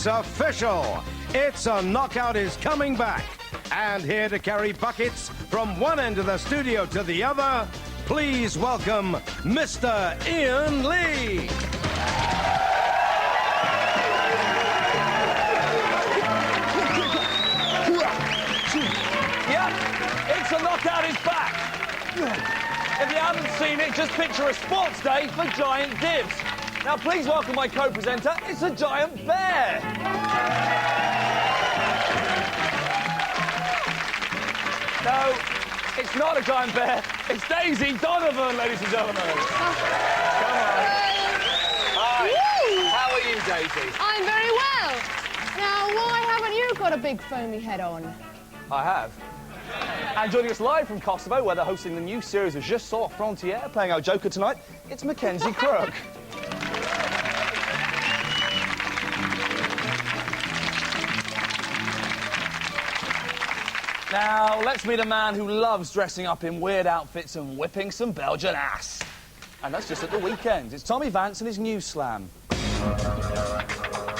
It's official. It's a Knockout is coming back. And here to carry buckets from one end of the studio to the other, please welcome Mr. Iain Lee. Yep, It's a Knockout is back. If you haven't seen it, just picture a sports day for giant divs. Now, please welcome my co-presenter. It's a giant bear. No, it's not a giant bear. It's Daisy Donovan, ladies and gentlemen. Come on. Hi. Woo! How are you, Daisy? I'm very well. Now, why haven't you got a big foamy head on? I have. And joining us live from Kosovo, where they're hosting the new series of Je Sors Frontières, playing our Joker tonight, it's Mackenzie Crook. Now, let's meet a man who loves dressing up in weird outfits and whipping some Belgian ass. And that's just at the weekend. It's Tommy Vance and his News Slam.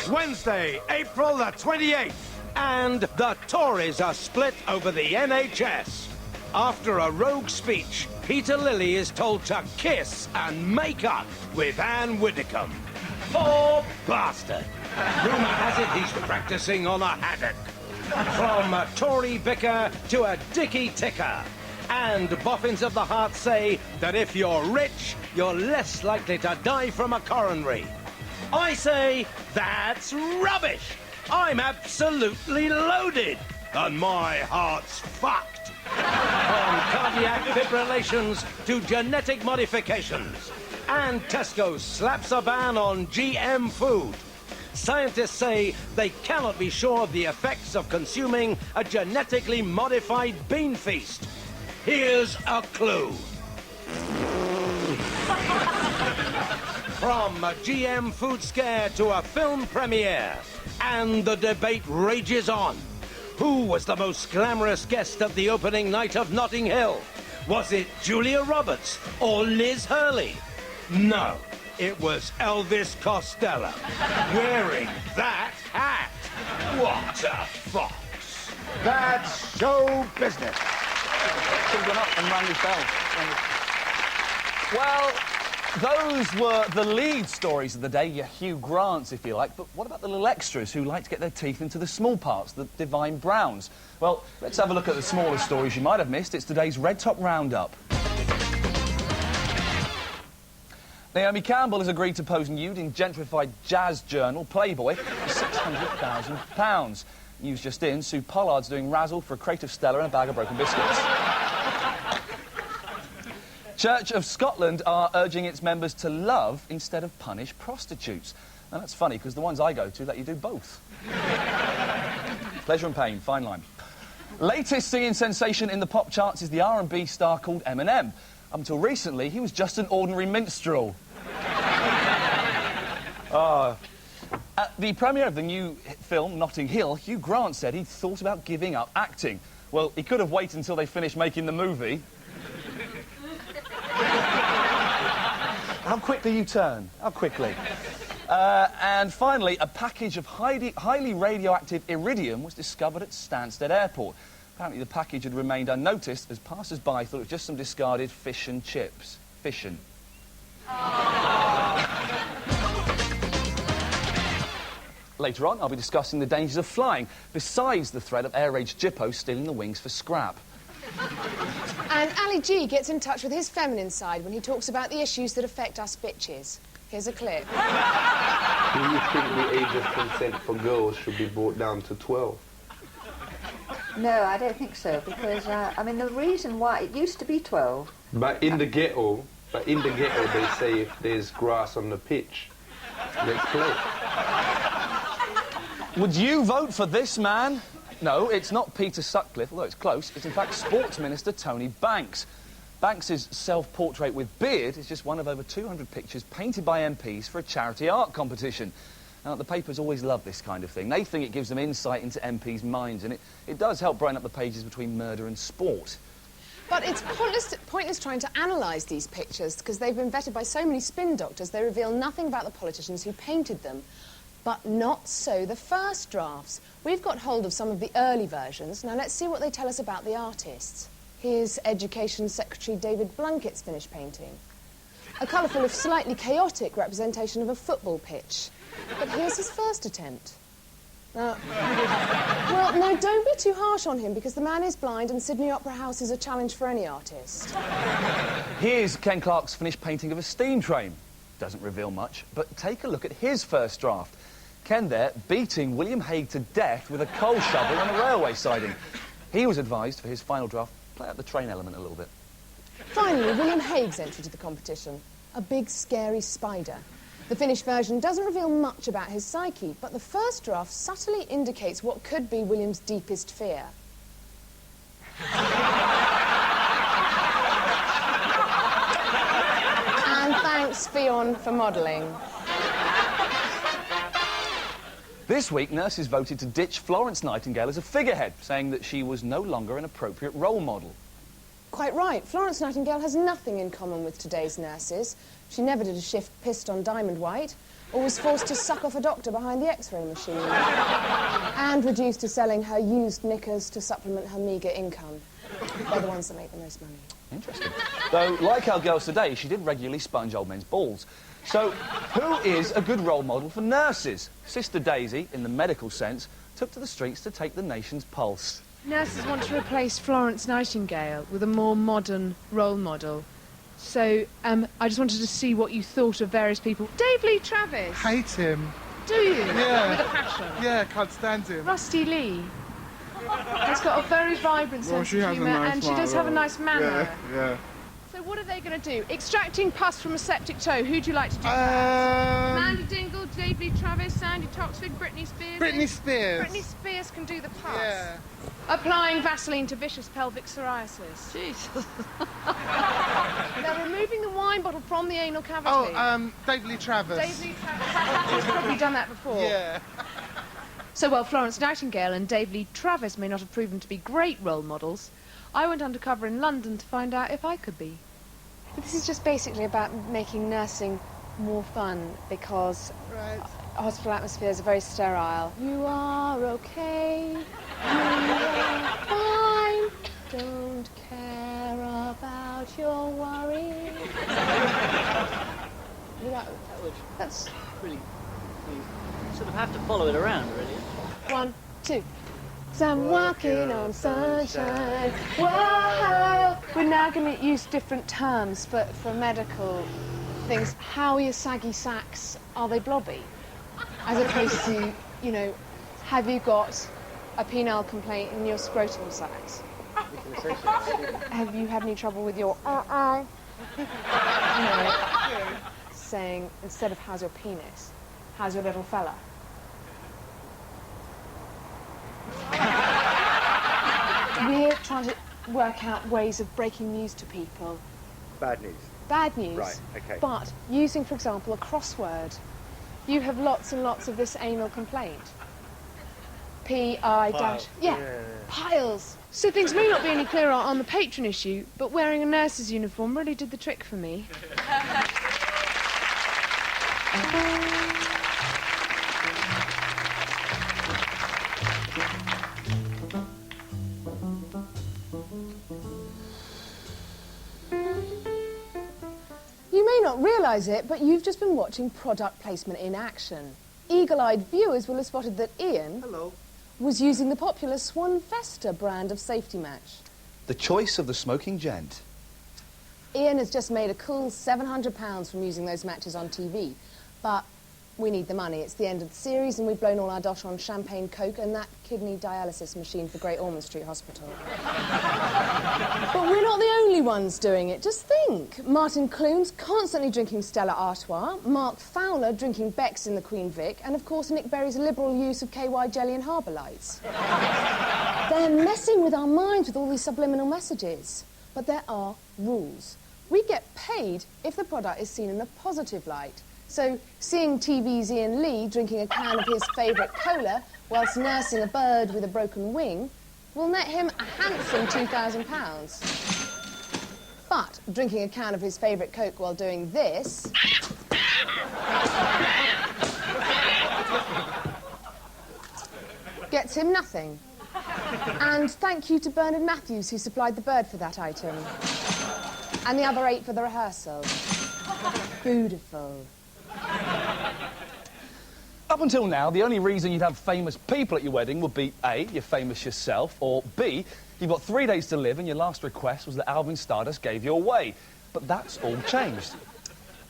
Wednesday, April the 28th. And the Tories are split over the NHS. After a rogue speech, Peter Lilly is told to kiss and make up with Anne Widdecombe. Poor bastard. Rumour has it he's practising on a haddock. From a Tory vicar to a dicky ticker. And boffins of the heart say that if you're rich, you're less likely to die from a coronary. I say that's rubbish. I'm absolutely loaded, and my heart's fucked. From cardiac fibrillations to genetic modifications. And Tesco slaps a ban on GM food. Scientists say they cannot be sure of the effects of consuming a genetically modified bean feast. Here's a clue. From a GM food scare to a film premiere. And the debate rages on. Who was the most glamorous guest at the opening night of Notting Hill? Was it Julia Roberts or Liz Hurley? No, it was Elvis Costello, wearing that hat. What a fox. That's show business. Should have gone up and rang his bell. Well, those were the lead stories of the day, your Hugh Grants, if you like. But what about the little extras who like to get their teeth into the small parts, the divine browns? Well, let's have a look at the smaller stories you might have missed. It's today's Red Top Roundup. Naomi Campbell has agreed to pose nude in gentrified jazz journal Playboy for £600,000. News just in, Sue Pollard's doing razzle for a crate of Stella and a bag of broken biscuits. Church of Scotland are urging its members to love instead of punish prostitutes. Now, that's funny, because the ones I go to let you do both. Pleasure and pain, fine line. Latest singing sensation in the pop charts is the R&B star called Eminem. Up until recently, he was just an ordinary minstrel. At the premiere of the new film, Notting Hill, Hugh Grant said he'd thought about giving up acting. Well, he could have waited until they finished making the movie. How quickly you turn. How quickly. And finally, a package of highly radioactive iridium was discovered at Stansted Airport. Apparently the package had remained unnoticed as passers-by thought it was just some discarded fish and chips. Fishin'. Later on, I'll be discussing the dangers of flying, besides the threat of air-raid Jippos stealing the wings for scrap. And Ali G gets in touch with his feminine side when he talks about the issues that affect us bitches. Here's a clip. Do you think the age of consent for girls should be brought down to 12? No, I don't think so, because, I mean, the reason why... It used to be 12. But in the ghetto, they say if there's grass on the pitch, let's play. Would you vote for this man? No, it's not Peter Sutcliffe, although it's close. It's, in fact, Sports Minister Tony Banks. Banks's self-portrait with beard is just one of over 200 pictures painted by MPs for a charity art competition. Now, the papers always love this kind of thing. They think it gives them insight into MPs' minds, and it does help brighten up the pages between murder and sport. But it's pointless trying to analyse these pictures, because they've been vetted by so many spin doctors, they reveal nothing about the politicians who painted them. But not so the first drafts. We've got hold of some of the early versions. Now let's see what they tell us about the artists. Here's Education Secretary David Blunkett's finished painting. A colourful, if slightly chaotic, representation of a football pitch. But here's his first attempt. Well, no, don't be too harsh on him, because the man is blind and Sydney Opera House is a challenge for any artist. Here's Ken Clark's finished painting of a steam train. Doesn't reveal much, but take a look at his first draft. Ken there beating William Hague to death with a coal shovel on a railway siding. He was advised for his final draft, play out the train element a little bit. Finally, William Hague's entry to the competition. A big, scary spider. The finished version doesn't reveal much about his psyche, but the first draft subtly indicates what could be William's deepest fear. And thanks, Fionn, for modelling. This week, nurses voted to ditch Florence Nightingale as a figurehead, saying that she was no longer an appropriate role model. Quite right. Florence Nightingale has nothing in common with today's nurses. She never did a shift pissed on Diamond White, or was forced to suck off a doctor behind the X-ray machine, and reduced to selling her used knickers to supplement her meagre income. They're the ones that make the most money. Interesting. Though, like our girls today, she did regularly sponge old men's balls. So, who is a good role model for nurses? Sister Daisy, in the medical sense, took to the streets to take the nation's pulse. Nurses want to replace Florence Nightingale with a more modern role model. So, I just wanted to see what you thought of various people. Dave Lee Travis. Hate him. Do you? Yeah. With a passion. Yeah, can't stand him. Rusty Lee. He's got a very vibrant sense of humour, and she does have a nice manner. Yeah. So what are they going to do? Extracting pus from a septic toe. Who'd you like to do first? Mandy Dingle, Dave Lee Travis, Sandy Toxvig, Britney Spears. Britney Spears. Britney Spears can do the pus. Yeah. Applying Vaseline to vicious pelvic psoriasis. Jesus. They're removing the wine bottle from the anal cavity. Oh, Dave Lee Travis. Dave Lee Travis. He's probably done that before. Yeah. So while Florence Nightingale and Dave Lee Travis may not have proven to be great role models, I went undercover in London to find out if I could be. But this is just basically about making nursing more fun, because hospital atmospheres are very sterile. You are okay. You are fine. Don't care about your worries. That's really... You sort of have to follow it around, really. 1, 2. So I'm walking on sunshine. Whoa! We're now going to use different terms for medical things. How are your saggy sacs? Are they blobby? As opposed to, you know, have you got a penile complaint in your scrotal sacs? Have you had any trouble with your you know, saying, instead of how's your penis, how's your little fella? We're trying to work out ways of breaking news to people. Bad news. Bad news. Right, okay. But using, for example, a crossword. You have lots and lots of this anal complaint. P-I dash... Yeah, piles. So things may not be any clearer on the patron issue, but wearing a nurse's uniform really did the trick for me. You may not realise it, but you've just been watching product placement in action. Eagle-eyed viewers will have spotted that Iain was using the popular Swan Festa brand of safety match. The choice of the smoking gent. Iain has just made a cool £700 from using those matches on TV, but we need the money. It's the end of the series and we've blown all our dosh on champagne, coke and that kidney dialysis machine for Great Ormond Street Hospital. But we're not the only ones doing it. Just think. Martin Clunes constantly drinking Stella Artois, Mark Fowler drinking Beck's in the Queen Vic, and of course Nick Berry's liberal use of KY jelly and Harbour Lights. They're messing with our minds with all these subliminal messages. But there are rules. We get paid if the product is seen in a positive light. So, seeing TV's Iain Lee drinking a can of his favourite cola whilst nursing a bird with a broken wing will net him a handsome £2,000. But drinking a can of his favourite Coke while doing this Gets him nothing. And thank you to Bernard Matthews, who supplied the bird for that item. And the other 8 for the rehearsal. Beautiful. Up until now, the only reason you'd have famous people at your wedding would be A, you're famous yourself, or B, you've got 3 days to live and your last request was that Alvin Stardust gave you away. But that's all changed.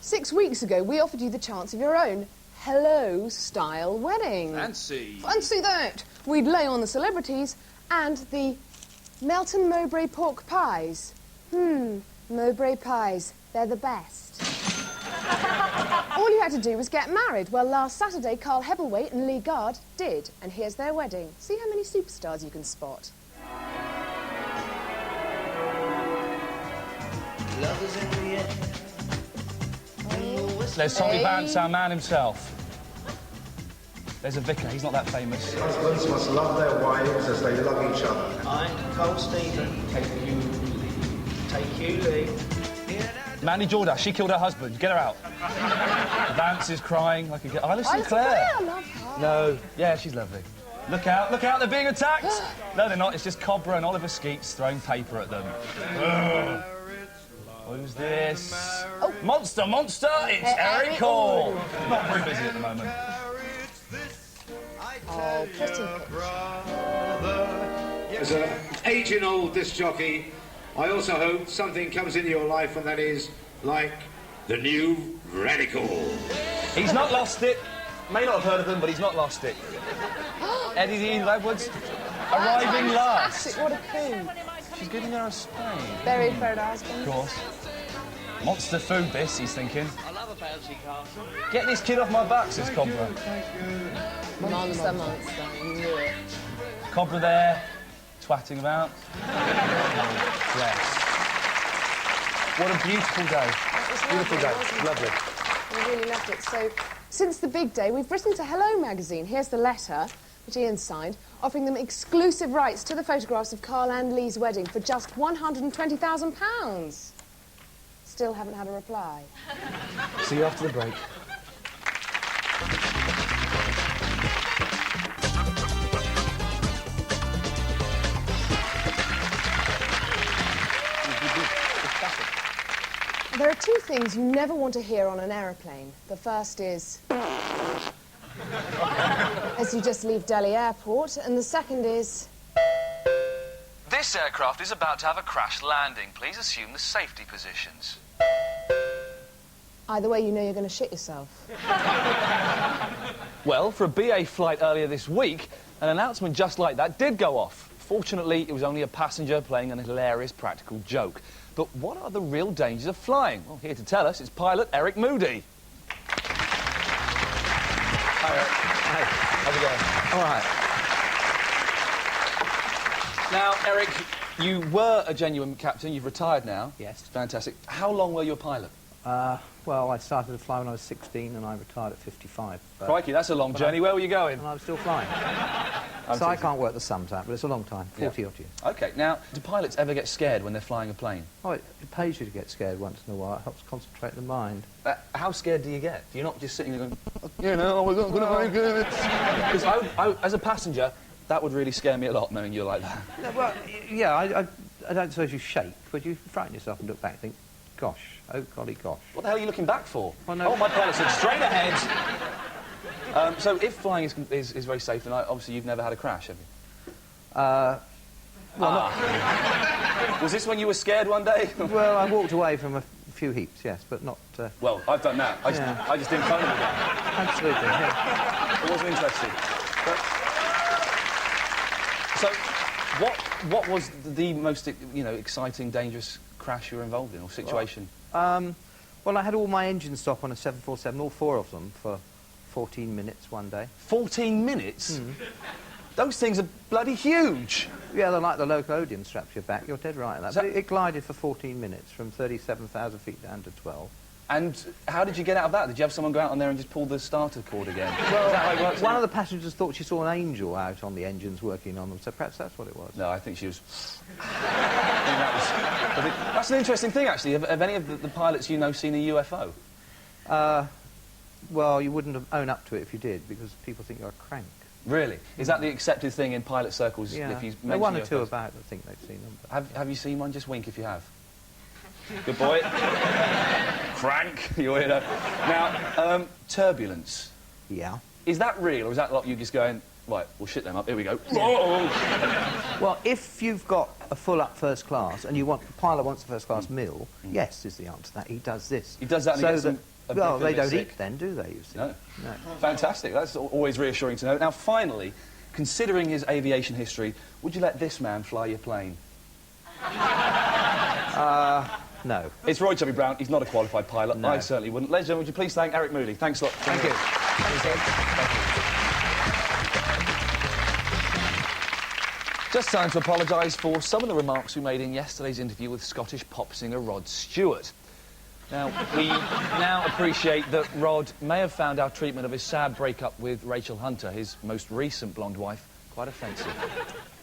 6 weeks ago, we offered you the chance of your own hello-style wedding. Fancy. Fancy that! We'd lay on the celebrities and the Melton Mowbray pork pies. Mowbray pies. They're the best. All you had to do was get married. Well, last Saturday, Carl Hebblethwaite and Lee Gard did. And here's their wedding. See how many superstars you can spot. There's Tommy Vance, our man himself. There's a vicar, he's not that famous. Husbands must love their wives as they love each other. I'm Cole Stephen. Take you, Lee. Mandy Jordan, she killed her husband. Get her out. Vance is crying like a girl. Isla Sinclair. I love her. No, yeah, she's lovely. Look out, they're being attacked. No, they're not. It's just Cobra and Oliver Skeets throwing paper at them. Ugh. Who's this? Oh. Monster! It's Eric Hall. Not very busy at the moment. Oh, pretty pitch. As an aging-old disc jockey, I also hope something comes into your life, and that is like the new Radical. He's not lost it. May not have heard of them, but he's not lost it. Eddie Dean Edwards, arriving last. Fantastic, what a coup. She's giving her a spade. Buried for her husband. Of course. Monster food, this, he's thinking. I love a bouncy castle. Get this kid off my back, says Cobra. Monster. You knew it. Cobra there, twatting about. Yes. What a beautiful day. Beautiful day. Lovely. We really loved it. So, since the big day, we've written to Hello magazine. Here's the letter, which Iain signed, offering them exclusive rights to the photographs of Carl and Lee's wedding for just £120,000. Still haven't had a reply. See you after the break. There are 2 things you never want to hear on an aeroplane. The first is as you just leave Delhi Airport, and the second is This aircraft is about to have a crash landing. Please assume the safety positions. either way you know you're going to shit yourself. Well, for a BA flight earlier this week, an announcement just like that did go off. Fortunately, it was only a passenger playing an hilarious practical joke. But what are the real dangers of flying? Well, here to tell us is pilot Eric Moody. Hi, Eric. Hey, how's it going? All right. Now, Eric, you were a genuine captain. You've retired now. Yes. Fantastic. How long were you a pilot? Well, I started to fly when I was 16 and I retired at 55. Crikey, that's a long journey. Where were you going? And I was still flying. So I can't work the sums out, but it's a long time, 40 odd years. OK, now, do pilots ever get scared when they're flying a plane? Oh, it pays you to get scared once in a while. It helps concentrate the mind. How scared do you get? You're not just sitting there going, you know, we're not going to make it. Because as a passenger, that would really scare me a lot, knowing you're like that. No, well, yeah, I don't suppose you shake, but you frighten yourself and look back and think, gosh, oh golly gosh. What the hell are you looking back for? Well, no. Oh, my pilot said straight ahead. So if flying is very safe, then obviously you've never had a crash, have you? Well, Was this when you were scared one day? well, I walked away from a few heaps, yes, but not... Well, I've done that. I just didn't phone them again. Absolutely, yeah. It wasn't interesting. But... So, what was the most, exciting, dangerous crash you were involved in, or situation? Well, I had all my engines stop on a 747, all 4 of them, for 14 minutes one day. 14 minutes? Mm. Those things are bloody huge. Yeah, they're like the locomotive straps your back. You're dead right in that. But it glided for 14 minutes, from 37,000 feet down to 12. And how did you get out of that? Did you have someone go out on there and just pull the starter cord again? Well, is that how it works? One of the passengers thought she saw an angel out on the engines working on them, so perhaps that's what it was. No, I think she was... that's an interesting thing, actually. Have any of the pilots you know seen a UFO? Well, you wouldn't own up to it if you did, because people think you're a crank. Really? Is that the accepted thing in pilot circles? Yeah. If you There are one or mention two your about that think they've seen them. But Have you seen one? Just wink if you have. Good boy. Crank, you weirdo. Now, turbulence. yeah. Is that real, or is that like you just going, right, we'll shit them up, here we go. Well, if you've got a full-up first class and the pilot wants a first-class meal, yes is the answer to that. He does this. He does that and so he gets them a well, bit they don't sick. eat then, do they, you see? No. Fantastic. That's always reassuring to know. Now, finally, considering his aviation history, would you let this man fly your plane? No. It's Roy Chubby Brown. He's not a qualified pilot. No. I certainly wouldn't. Ladies and gentlemen, would you please thank Eric Mooley? Thanks a lot. Thank you. Just time to apologise for some of the remarks we made in yesterday's interview with Scottish pop singer Rod Stewart. Now, we now appreciate that Rod may have found our treatment of his sad breakup with Rachel Hunter, his most recent blonde wife, quite offensive.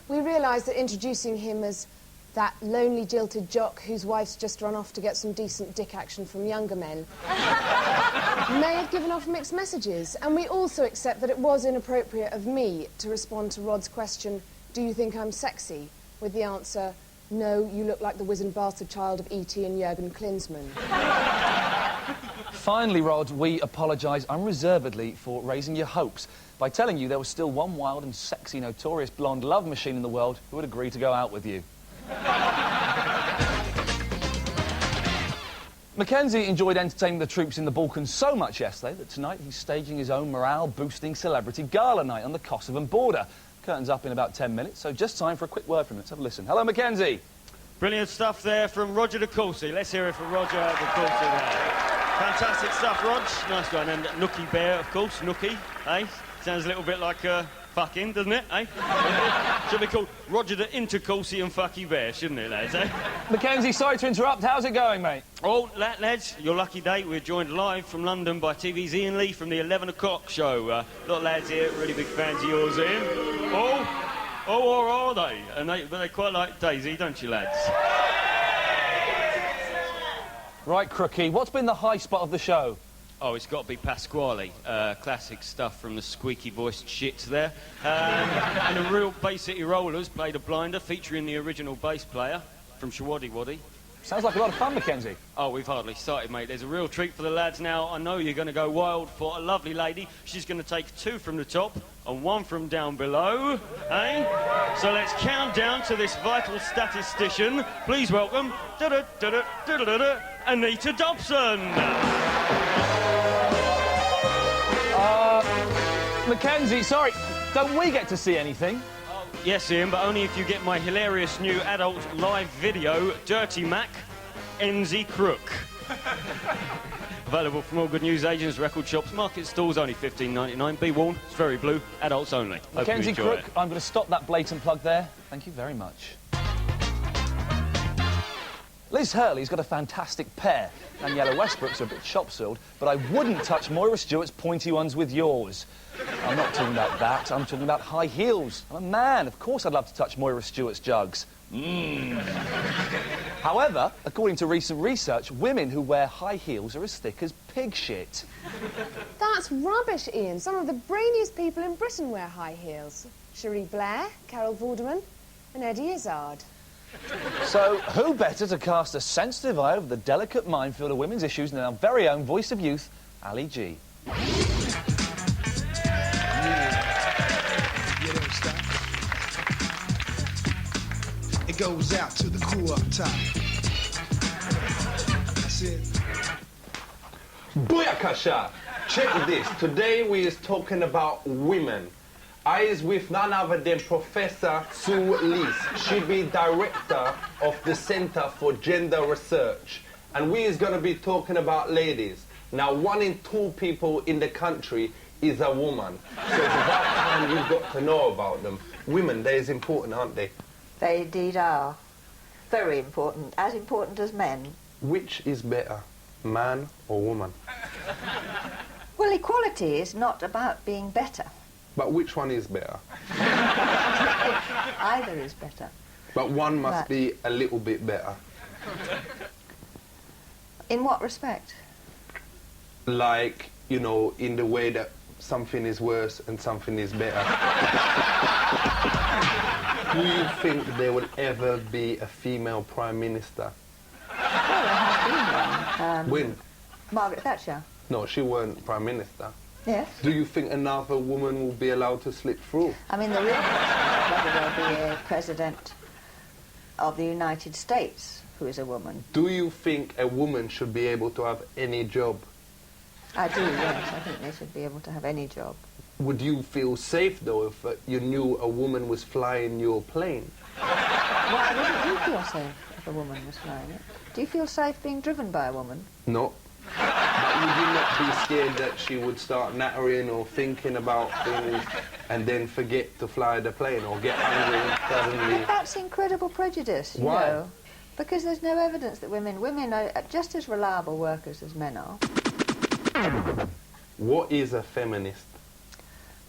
We realise that introducing him as that lonely, jilted jock whose wife's just run off to get some decent dick action from younger men may have given off mixed messages. And we also accept that it was inappropriate of me to respond to Rod's question, do you think I'm sexy? With the answer, no, you look like the wizened bastard child of E.T. and Jurgen Klinsmann. Finally, Rod, we apologise unreservedly for raising your hopes by telling you there was still one wild and sexy, notorious blonde love machine in the world who would agree to go out with you. Mackenzie enjoyed entertaining the troops in the Balkans so much yesterday that tonight he's staging his own morale-boosting celebrity gala night on the Kosovan border. Curtains up in about 10 minutes, so just time for a quick word from him. Let's have a listen. Hello, Mackenzie. Brilliant stuff there from Roger de Courcy. Let's hear it from Roger de Courcy there. Fantastic stuff, Rog. Nice one. And Nookie Bear, of course. Nookie, eh? Sounds a little bit like fucking, doesn't it, eh? Should be called Roger the Intercourcy and Fucky Bear, shouldn't it, lads, eh? Mackenzie, sorry to interrupt. How's it going, mate? Oh, lads, your lucky day. We're joined live from London by TV's Iain Lee from the 11 o'clock show. A lot of lads here, really big fans of yours, Iain. Or are they? And they quite like Daisy, don't you, lads? Right, Crookie, what's been the high spot of the show? Oh, it's got to be Pasquale. Classic stuff from the squeaky-voiced shits there. And a real Bay City Rollers played a blinder featuring the original bass player from Shawaddy Waddy. Sounds like a lot of fun, Mackenzie. Oh, we've hardly started, mate. There's a real treat for the lads now. I know you're going to go wild for a lovely lady. She's going to take 2 from the top and 1 from down below, eh? So let's count down to this vital statistician. Please welcome Anita Dobson. Mackenzie, sorry, don't we get to see anything? Yes, Ian, but only if you get my hilarious new adult live video, Dirty Mac, Mackenzie Crook. Available from all good news agents, record shops, market stalls, only $15.99. Be warned, it's very blue, adults only. Mackenzie Crook, I'm going to stop that blatant plug there. Thank you very much. Liz Hurley's got a fantastic pair. Daniela Westbrook's are a bit chop-sealed, but I wouldn't touch Moira Stewart's pointy ones with yours. I'm not talking about that, I'm talking about high heels. I'm a man, of course I'd love to touch Moira Stewart's jugs. However, according to recent research, women who wear high heels are as thick as pig shit. That's rubbish, Ian. Some of the brainiest people in Britain wear high heels. Cherie Blair, Carol Vorderman and Eddie Izzard. So, who better to cast a sensitive eye over the delicate minefield of women's issues than our very own voice of youth, Ali G. It goes out to the crew up top. That's it. Booyakasha! Check this. Today we is talking about women. I is with none other than Professor Sue Lees. She be director of the Center for Gender Research. And we is going to be talking about ladies. Now, 1 in 2 people in the country is a woman. So it's about time you've got to know about them. Women, they is important, aren't they? They indeed are. Very important. As important as men. Which is better, man or woman? Well, equality is not about being better. But which one is better? Either is better. But one must be a little bit better. In what respect? Like, you know, in the way that something is worse and something is better. Do you think there will ever be a female Prime Minister? Well, there has been one. When? Margaret Thatcher. No, she weren't Prime Minister. Yes. Do you think another woman will be allowed to slip through? I mean, the real question is whether there'll be a president of the United States who is a woman. Do you think a woman should be able to have any job? I do, yes. I think they should be able to have any job. Would you feel safe, though, if you knew a woman was flying your plane? Why wouldn't you feel safe if a woman was flying it? Do you feel safe being driven by a woman? No. But would you not be scared that she would start nattering or thinking about things and then forget to fly the plane or get angry and suddenly... But that's incredible prejudice, you Why? know. Because there's no evidence that women are just as reliable workers as men are. What is a feminist?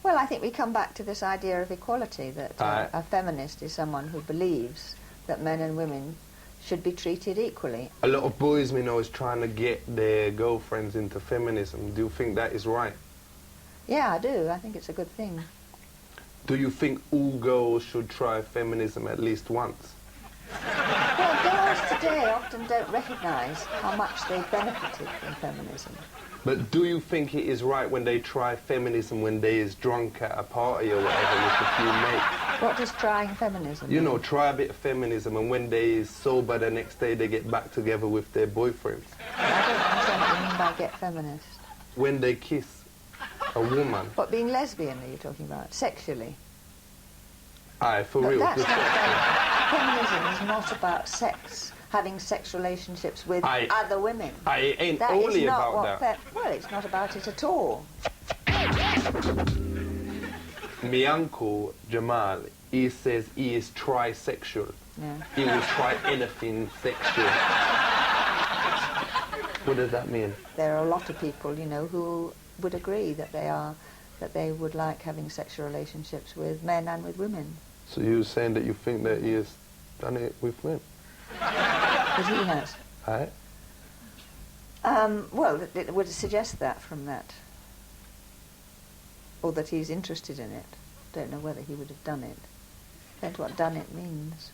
Well, I think we come back to this idea of equality, that a feminist is someone who believes that men and women should be treated equally. A lot of boys we know is trying to get their girlfriends into feminism. Do you think that is right? Yeah, I do. I think it's a good thing. Do you think all girls should try feminism at least once? Well, girls today often don't recognise how much they benefited from feminism. But do you think it is right when they try feminism when they is drunk at a party or whatever with a few mates? What does trying feminism You mean? know, try a bit of feminism and when they is sober the next day they get back together with their boyfriends. I don't understand what you mean by get feminist. When they kiss a woman. What, being lesbian are you talking about? Sexually? Aye, for But real. that's just not sexually. feminism is not about sex, having sex relationships with other women. It ain't That is only not about what that. well, it's not about it at all. My uncle Jamal, he says he is trisexual. Yeah. He will try anything sexual. What does that mean? There are a lot of people, you know, who would agree that they would like having sexual relationships with men and with women. So you're saying that you think that he has done it with men? But he has. Aye. Well, it would suggest that from that. Or that he's interested in it. Don't know whether he would have done it. Depends what done it means.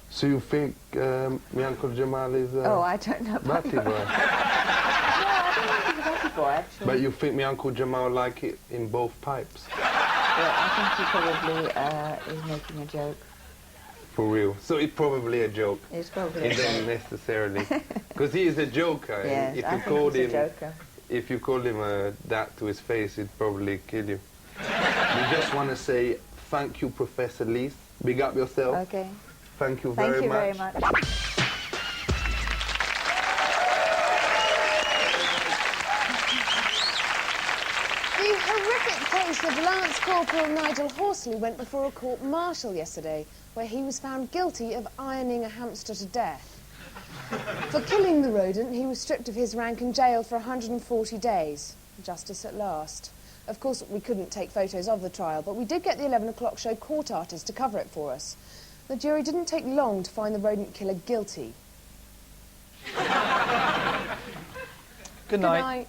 So you think my uncle Jamal is Oh, I don't know about batty boy? I don't think he's a batty boy, actually. But you think my uncle Jamal like it in both pipes? Well, I think he probably is making a joke. For real. So it's probably a joke. It's probably a It joke. don't necessarily. Because he is a joker. Yes, if I you think called he's him, a joker. If you called him that to his face, he'd probably kill you. We just want to say thank you, Professor Lees. Big up yourself. Okay. Thank you Thank very you much. very much. The horrific case of Lance Corporal Nigel Horsley went before a court-martial yesterday, where he was found guilty of ironing a hamster to death. For killing the rodent, he was stripped of his rank and jailed for 140 days. Justice at last. Of course, we couldn't take photos of the trial, but we did get the 11 o'clock show court artist to cover it for us. The jury didn't take long to find the rodent killer guilty. Good night.